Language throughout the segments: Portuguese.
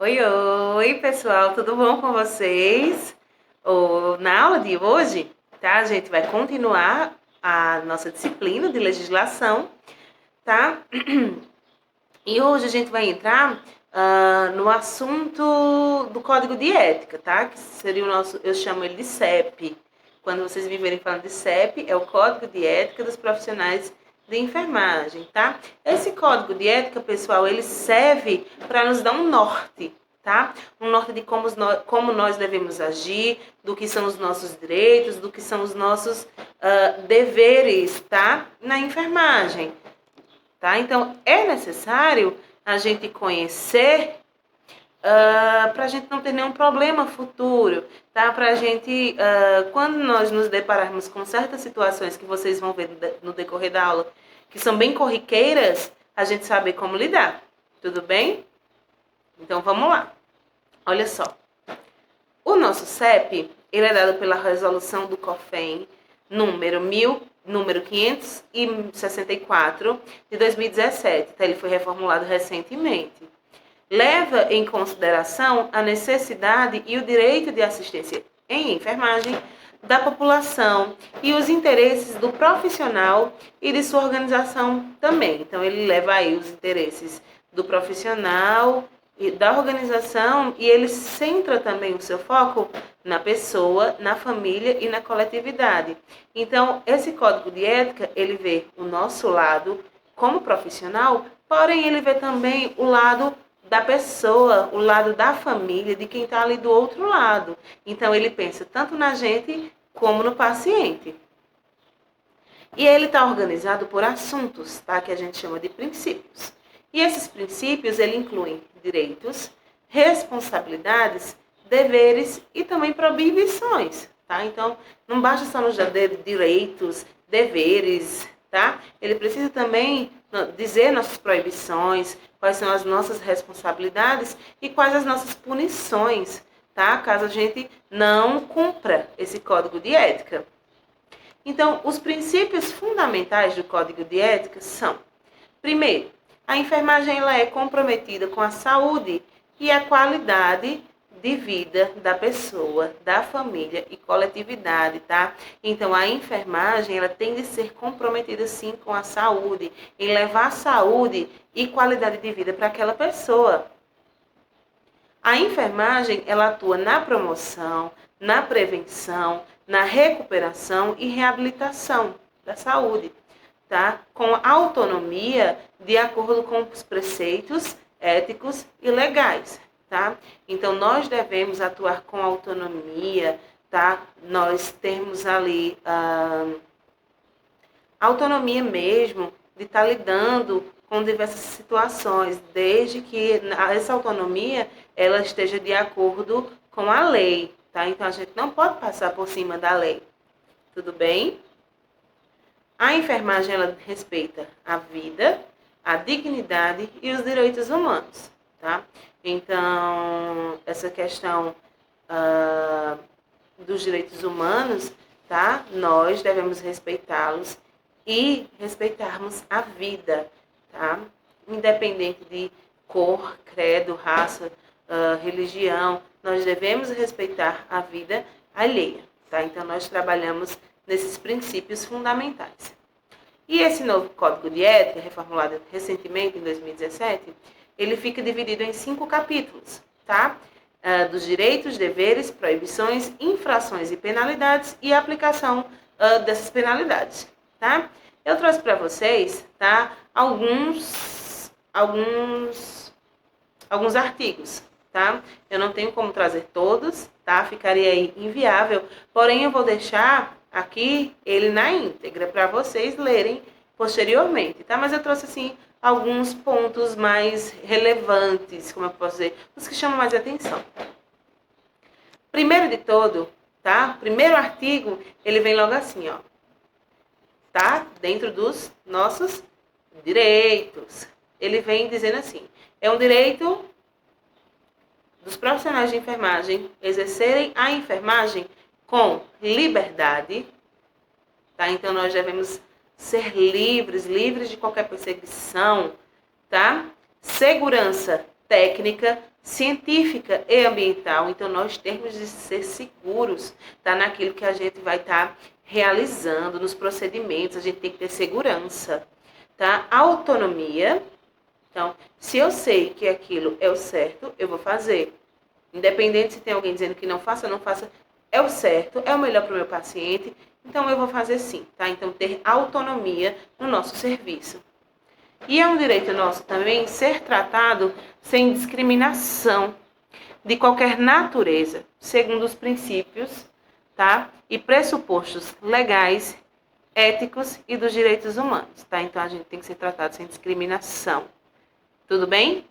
Oi, oi, pessoal, tudo bom com vocês? Na aula de hoje, tá? A gente vai continuar a nossa disciplina de legislação, tá? E hoje a gente vai entrar no assunto do Código de Ética, tá? Que seria o nosso, eu chamo ele de CEP. Quando vocês me verem falando de CEP, é o Código de Ética dos Profissionais de Enfermagem, tá? Esse Código de Ética, pessoal, ele serve para nos dar um norte, tá? Um norte de como nós devemos agir, do que são os nossos direitos, do que são os nossos deveres, tá? Na enfermagem. Tá? Então, é necessário a gente conhecer para a gente não ter nenhum problema futuro, tá? Para a gente, quando nós nos depararmos com certas situações que vocês vão ver no decorrer da aula, que são bem corriqueiras, a gente saber como lidar, tudo bem? Então, vamos lá. Olha só. O nosso CEP, ele é dado pela resolução do COFEN, número 564, de 2017. Tá? Ele foi reformulado recentemente. Leva em consideração a necessidade e o direito de assistência em enfermagem da população e os interesses do profissional e de sua organização também. Então, ele leva aí os interesses do profissional e da organização e ele centra também o seu foco na pessoa, na família e na coletividade. Então, esse código de ética, ele vê o nosso lado como profissional, porém ele vê também o lado da pessoa, o lado da família, de quem está ali do outro lado. Então, ele pensa tanto na gente como no paciente. E ele está organizado por assuntos, tá? Que a gente chama de princípios. E esses princípios, ele incluem direitos, responsabilidades, deveres e também proibições, tá? Então, não basta só nos dar direitos, deveres, tá? Ele precisa também dizer nossas proibições, quais são as nossas responsabilidades e quais as nossas punições, tá? Caso a gente não cumpra esse código de ética. Então, os princípios fundamentais do Código de Ética são: primeiro, a enfermagem ela é comprometida com a saúde e a qualidade de vida da pessoa, da família e coletividade, tá? Então, a enfermagem ela tem de ser comprometida sim com a saúde, em levar saúde e qualidade de vida para aquela pessoa. A enfermagem ela atua na promoção, na prevenção, na recuperação e reabilitação da saúde, tá? Com autonomia de acordo com os preceitos éticos e legais, tá? Então nós devemos atuar com autonomia, tá? Nós temos ali autonomia mesmo de estar lidando com diversas situações, desde que essa autonomia ela esteja de acordo com a lei, tá? Então a gente não pode passar por cima da lei. Tudo bem? A enfermagem ela respeita a vida, a dignidade e os direitos humanos, tá? Então, essa questão dos direitos humanos, tá? Nós devemos respeitá-los e respeitarmos a vida, tá? Independente de cor, credo, raça, religião, nós devemos respeitar a vida alheia, tá? Então, nós trabalhamos nesses princípios fundamentais. E esse novo Código de Ética, reformulado recentemente, em 2017, ele fica dividido em 5 capítulos, tá? Dos direitos, deveres, proibições, infrações e penalidades e a aplicação dessas penalidades, tá? Eu trouxe para vocês, tá, alguns artigos, tá? Eu não tenho como trazer todos, tá? Ficaria aí inviável, porém eu vou deixar aqui ele na íntegra para vocês lerem posteriormente, tá? Mas eu trouxe assim alguns pontos mais relevantes, como eu posso dizer, os que chamam mais atenção. Primeiro de todo, tá? Primeiro artigo, ele vem logo assim, ó. Tá? Dentro dos nossos direitos. Ele vem dizendo assim: é um direito dos profissionais de enfermagem exercerem a enfermagem com liberdade, tá? Então nós devemos ser livres de qualquer perseguição, tá? Segurança técnica, científica e ambiental. Então, nós temos de ser seguros, tá, naquilo que a gente vai estar realizando, nos procedimentos, a gente tem que ter segurança, tá? Autonomia. Então, se eu sei que aquilo é o certo, eu vou fazer. Independente se tem alguém dizendo que não faça, não faça, é o certo, é o melhor para o meu paciente, então eu vou fazer sim, tá? Então, ter autonomia no nosso serviço. E é um direito nosso também ser tratado sem discriminação de qualquer natureza, segundo os princípios, tá? E pressupostos legais, éticos e dos direitos humanos, tá? Então, a gente tem que ser tratado sem discriminação. Tudo bem?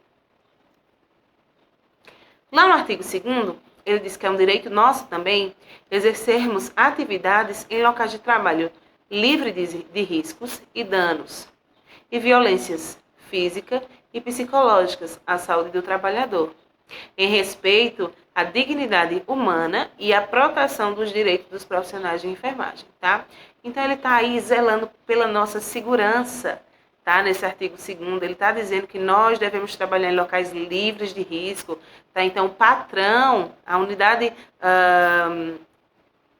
Lá no artigo 2º, ele diz que é um direito nosso também exercermos atividades em locais de trabalho livre de riscos e danos e violências físicas e psicológicas à saúde do trabalhador, em respeito à dignidade humana e à proteção dos direitos dos profissionais de enfermagem, tá? Então, ele está aí zelando pela nossa segurança, tá? Nesse artigo 2º, ele está dizendo que nós devemos trabalhar em locais livres de risco, tá? Então, o patrão, a unidade,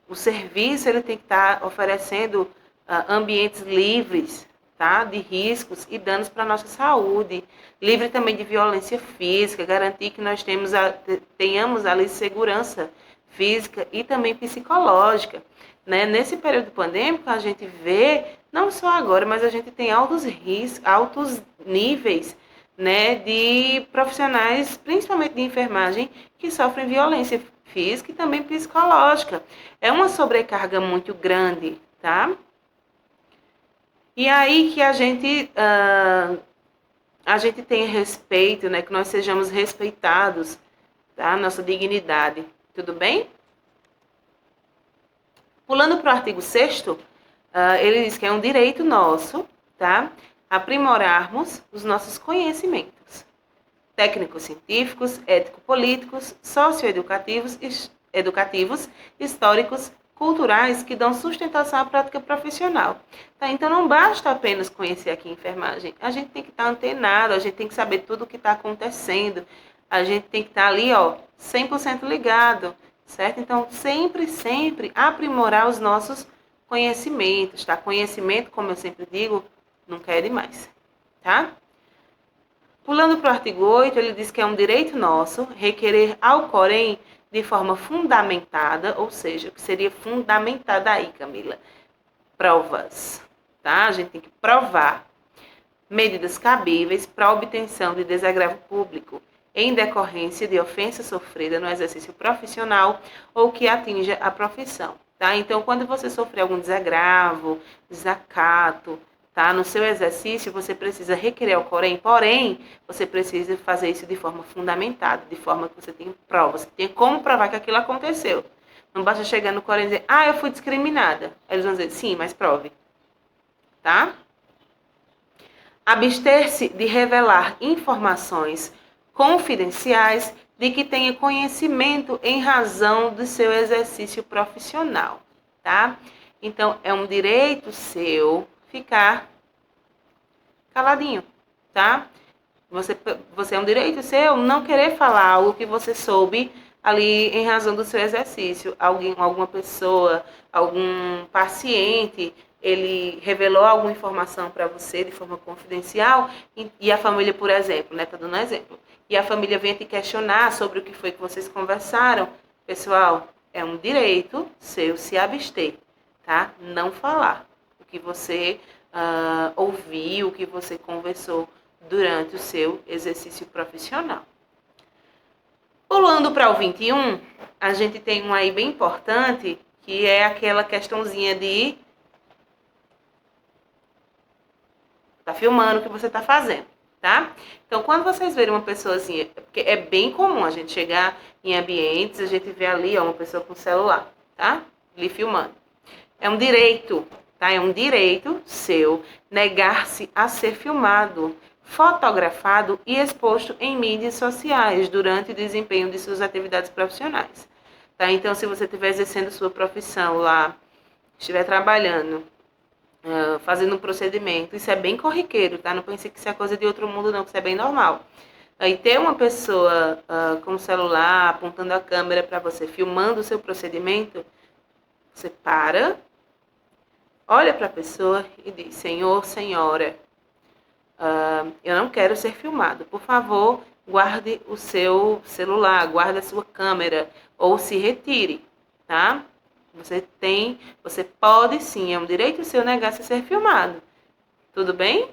o serviço, ele tem que estar oferecendo ambientes livres, tá? De riscos e danos para a nossa saúde, livre também de violência física, garantir que nós tenhamos ali segurança física e também psicológica, né? Nesse período pandêmico, a gente vê, não só agora, mas a gente tem altos riscos, altos níveis, né, de profissionais, principalmente de enfermagem, que sofrem violência física e também psicológica. É uma sobrecarga muito grande, tá? E aí que a gente tem respeito, né? Que nós sejamos respeitados, tá? Nossa dignidade. Tudo bem? Pulando para o artigo 6º, ele diz que é um direito nosso, tá? Aprimorarmos os nossos conhecimentos técnicos, científicos, ético-políticos, socioeducativos, históricos, culturais que dão sustentação à prática profissional. Tá? Então, não basta apenas conhecer aqui a enfermagem. A gente tem que estar antenado, a gente tem que saber tudo o que está acontecendo. A gente tem que estar ali, 100% ligado, certo? Então, sempre aprimorar os nossos conhecimentos, tá? Conhecimento, como eu sempre digo, nunca é demais, tá? Pulando para o artigo 8, ele diz que é um direito nosso requerer ao Corém de forma fundamentada, ou seja, o que seria fundamentada aí, Camila? Provas, tá? A gente tem que provar medidas cabíveis para obtenção de desagravo público em decorrência de ofensa sofrida no exercício profissional ou que atinja a profissão, tá? Então, quando você sofrer algum desagravo, desacato, tá? No seu exercício, você precisa requerer ao Corém, porém, você precisa fazer isso de forma fundamentada, de forma que você tem provas, você tem como provar que aquilo aconteceu. Não basta chegar no Corém e dizer, eu fui discriminada. Eles vão dizer, sim, mas prove. Tá? Abster-se de revelar informações confidenciais de que tenha conhecimento em razão do seu exercício profissional, tá? Então, é um direito seu ficar caladinho, tá? Você é um direito seu não querer falar algo que você soube ali em razão do seu exercício. Alguma pessoa, algum paciente, ele revelou alguma informação para você de forma confidencial e a família, por exemplo, né? Tá dando um exemplo. E a família vem te questionar sobre o que foi que vocês conversaram. Pessoal, é um direito seu se abster, tá? Não falar o que você ouviu, o que você conversou durante o seu exercício profissional. Pulando para o 21, a gente tem um aí bem importante, que é aquela questãozinha de tá filmando o que você tá fazendo, tá? Então, quando vocês verem uma pessoa assim, porque é bem comum a gente chegar em ambientes, a gente vê ali, uma pessoa com celular, tá? Ali filmando. É um direito, tá? É um direito seu negar-se a ser filmado, fotografado e exposto em mídias sociais durante o desempenho de suas atividades profissionais, tá? Então, se você estiver exercendo sua profissão lá, estiver trabalhando, fazendo um procedimento, isso é bem corriqueiro, tá? Não pense que isso é coisa de outro mundo, não, que isso é bem normal. Aí ter uma pessoa com o celular apontando a câmera para você, filmando o seu procedimento, você para, olha para a pessoa e diz: Senhor, senhora, eu não quero ser filmado. Por favor, guarde o seu celular, guarde a sua câmera ou se retire, tá? Você pode sim, é um direito seu negar-se a ser filmado. Tudo bem?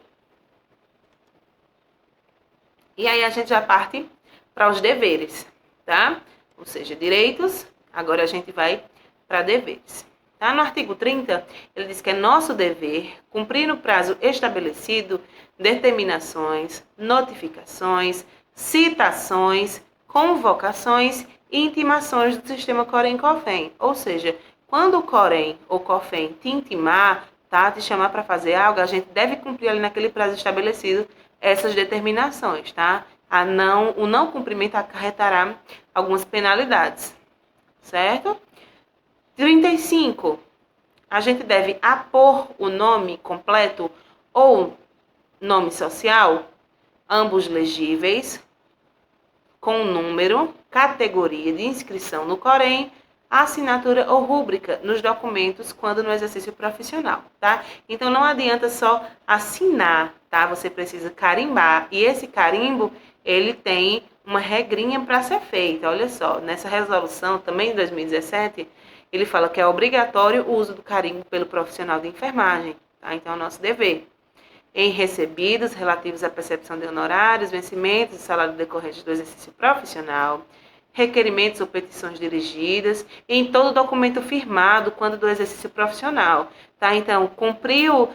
E aí a gente já parte para os deveres, tá? Ou seja, direitos, agora a gente vai para deveres. Tá? No artigo 30, ele diz que é nosso dever cumprir no prazo estabelecido determinações, notificações, citações, convocações e intimações do sistema Corém-COFEM. Ou seja, quando o Corém ou COFEM te intimar, tá, te chamar para fazer algo, a gente deve cumprir ali naquele prazo estabelecido essas determinações, tá? O não cumprimento acarretará algumas penalidades, certo? 35. A gente deve apor o nome completo ou nome social, ambos legíveis, com número, categoria de inscrição no Corém, assinatura ou rúbrica nos documentos quando no exercício profissional, tá? Então não adianta só assinar, tá? Você precisa carimbar e esse carimbo, ele tem uma regrinha para ser feita. Olha só, nessa resolução também de 2017, ele fala que é obrigatório o uso do carimbo pelo profissional de enfermagem, tá? Então é o nosso dever. Em recebidos relativos à percepção de honorários, vencimentos e salário decorrente do exercício profissional, requerimentos ou petições dirigidas, em todo documento firmado quando do exercício profissional. Tá? Então, cumpriu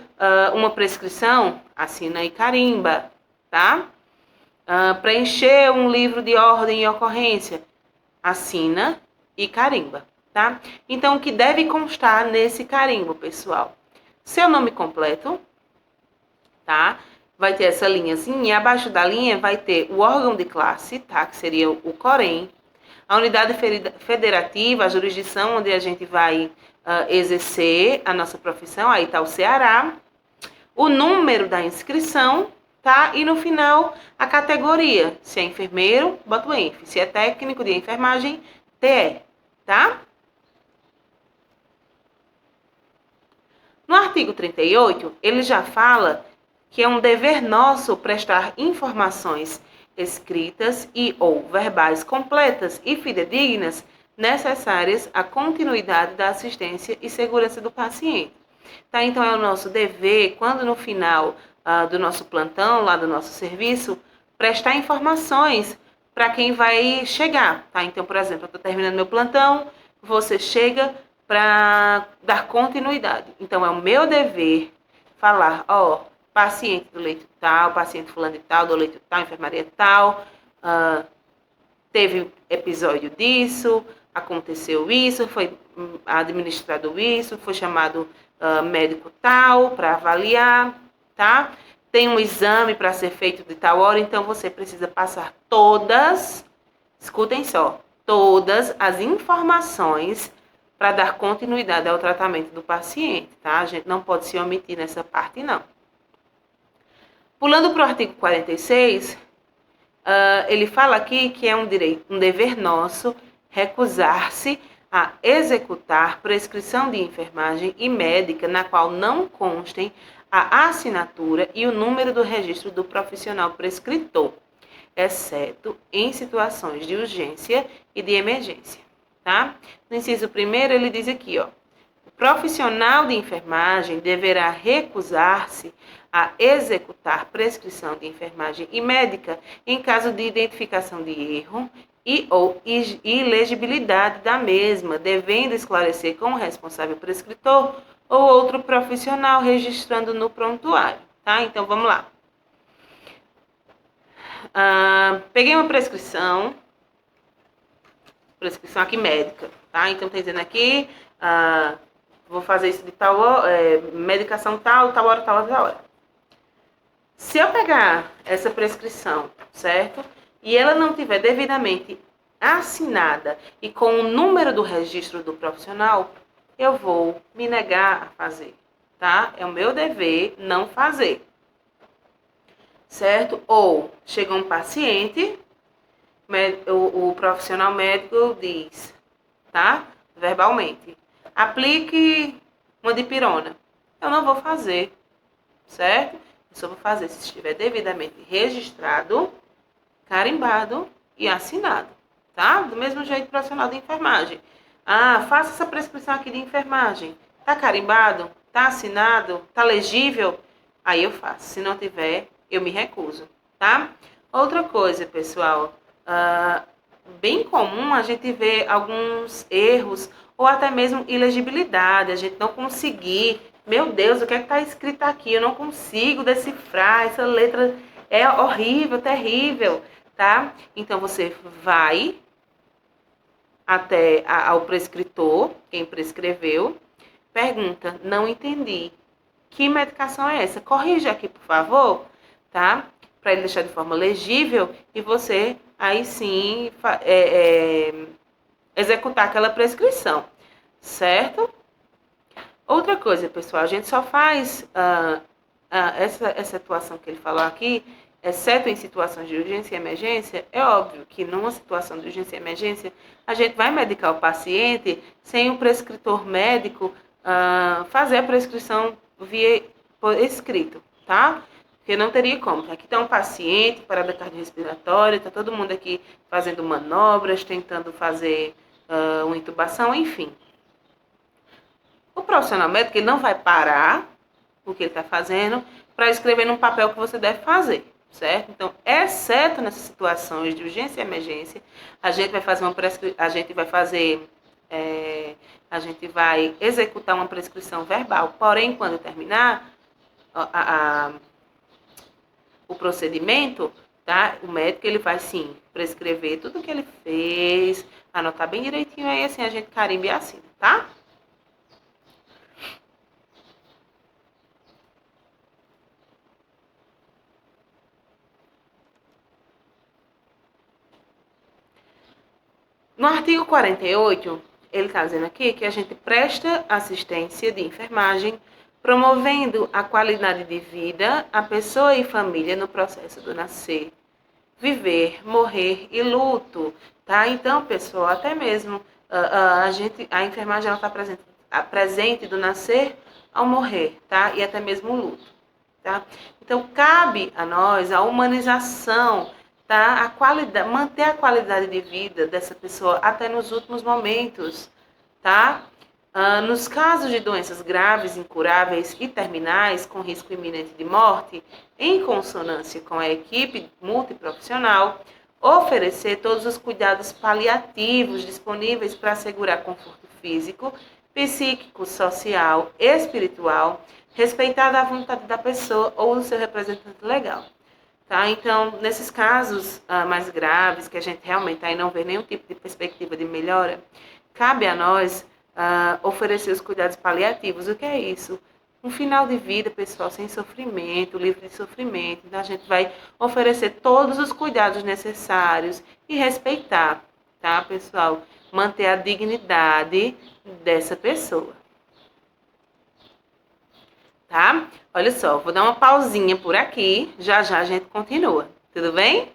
uma prescrição, assina e carimba. Tá? Preencher um livro de ordem e ocorrência, assina e carimba. Tá? Então, o que deve constar nesse carimbo, pessoal? Seu nome completo, tá? Vai ter essa linhazinha, e abaixo da linha vai ter o órgão de classe, tá? Que seria o Corém, a unidade federativa, a jurisdição onde a gente vai exercer a nossa profissão, aí tá o Ceará, o número da inscrição, tá? E no final, a categoria, se é enfermeiro, bota o ENF, se é técnico de enfermagem, TE, tá? No artigo 38, ele já fala que é um dever nosso prestar informações escritas e ou verbais completas e fidedignas necessárias à continuidade da assistência e segurança do paciente. Tá? Então, é o nosso dever, quando no final do nosso plantão, lá do nosso serviço, prestar informações para quem vai chegar. Tá? Então, por exemplo, eu estou terminando meu plantão, você chega para dar continuidade. Então, é o meu dever falar, paciente do leito tal, paciente fulano de tal, do leito tal, enfermaria tal, teve episódio disso, aconteceu isso, foi administrado isso, foi chamado médico tal para avaliar, tá? Tem um exame para ser feito de tal hora, então você precisa passar todas, escutem só, todas as informações para dar continuidade ao tratamento do paciente, tá? A gente não pode se omitir nessa parte, não. Pulando para o artigo 46, ele fala aqui que é um dever nosso recusar-se a executar prescrição de enfermagem e médica na qual não constem a assinatura e o número do registro do profissional prescritor, exceto em situações de urgência e de emergência, tá? No inciso 1º, ele diz aqui, o profissional de enfermagem deverá recusar-se a executar prescrição de enfermagem e médica em caso de identificação de erro e ou ilegibilidade da mesma, devendo esclarecer com o responsável prescritor ou outro profissional registrando no prontuário, tá? Então, vamos lá. Peguei uma prescrição aqui médica, tá? Então, tá dizendo aqui, vou fazer isso de tal medicação tal hora, tal hora. Se eu pegar essa prescrição, certo? E ela não tiver devidamente assinada e com o número do registro do profissional, eu vou me negar a fazer, tá? É o meu dever não fazer. certo? Ou chega um paciente, o profissional médico diz, tá? Verbalmente, aplique uma dipirona. Eu não vou fazer, certo? Eu só vou fazer se estiver devidamente registrado, carimbado e assinado, tá? Do mesmo jeito profissional de enfermagem. Ah, faça essa prescrição aqui de enfermagem. Tá carimbado? Tá assinado? Tá legível? Aí eu faço. Se não tiver, eu me recuso, tá? Outra coisa, pessoal, bem comum a gente ver alguns erros ou até mesmo ilegibilidade, a gente não conseguir. Meu Deus, o que é que está escrito aqui? Eu não consigo decifrar, essa letra é horrível, terrível, tá? Então você vai até ao prescritor, quem prescreveu, pergunta, não entendi. Que medicação é essa? Corrija aqui, por favor, tá? Para ele deixar de forma legível e você aí sim executar aquela prescrição, certo? Outra coisa, pessoal, a gente só faz essa situação que ele falou aqui, exceto em situações de urgência e emergência. É óbvio que numa situação de urgência e emergência, a gente vai medicar o paciente sem o prescritor médico fazer a prescrição via por escrito, tá? Porque não teria como. Aqui está um paciente, parada cardiorrespiratória, está todo mundo aqui fazendo manobras, tentando fazer uma intubação, enfim. O profissional médico ele não vai parar o que ele está fazendo para escrever num papel que você deve fazer, certo? Então, exceto nessas situações de urgência e emergência, a gente vai fazer a gente vai executar uma prescrição verbal. Porém, quando terminar o procedimento, tá? O médico ele vai sim prescrever tudo o que ele fez, anotar bem direitinho, aí assim a gente carimba e assina, tá? No artigo 48, ele está dizendo aqui que a gente presta assistência de enfermagem, promovendo a qualidade de vida à pessoa e família no processo do nascer, viver, morrer e luto, tá? Então, pessoal, até mesmo a enfermagem ela está presente do nascer ao morrer, tá? E até mesmo o luto, tá? Então, cabe a nós a humanização, tá? Manter a qualidade de vida dessa pessoa até nos últimos momentos, tá? Nos casos de doenças graves, incuráveis e terminais, com risco iminente de morte, em consonância com a equipe multiprofissional, oferecer todos os cuidados paliativos disponíveis para assegurar conforto físico, psíquico, social, espiritual, respeitada a vontade da pessoa ou do seu representante legal. Tá? Então, nesses casos mais graves, que a gente realmente aí não vê nenhum tipo de perspectiva de melhora, cabe a nós oferecer os cuidados paliativos. O que é isso? Um final de vida, pessoal, sem sofrimento, livre de sofrimento. Então, a gente vai oferecer todos os cuidados necessários e respeitar, tá, pessoal? Manter a dignidade dessa pessoa. Tá? Olha só, vou dar uma pausinha por aqui, já já a gente continua. Tudo bem?